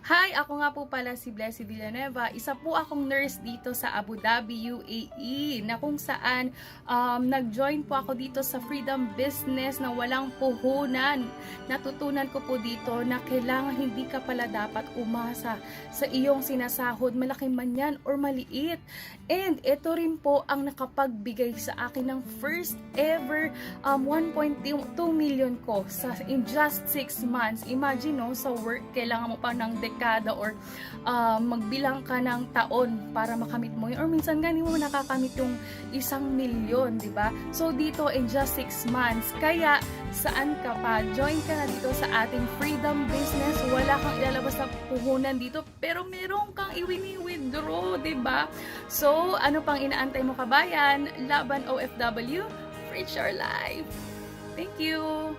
Hi, ako nga po pala si Blessy Villanueva. Isa po akong nurse dito sa Abu Dhabi, UAE, na kung saan nag-join po ako dito sa Freedom Business na walang puhunan. Natutunan ko po dito na kailangan hindi ka pala dapat umasa sa iyong sinasahod, malaki man yan or maliit. And ito rin po ang nakapagbigay sa akin ng first ever 1.2 million ko in just 6 months. Imagine, no, sa work, kailangan mo pa ng dekada or magbilang ka ng taon para makamit mo yun. Or minsan nga, hindi mo nakakamit yung 1 milyon, di ba? So, dito in just 6 months. Kaya, saan ka pa? Join ka na dito sa ating Freedom Business. Wala kang ilalabas na puhunan dito, pero meron kang i-withdraw, di ba? So, ano pang inaantay mo, kabayan? Laban OFW, Reach Your Life! Thank you!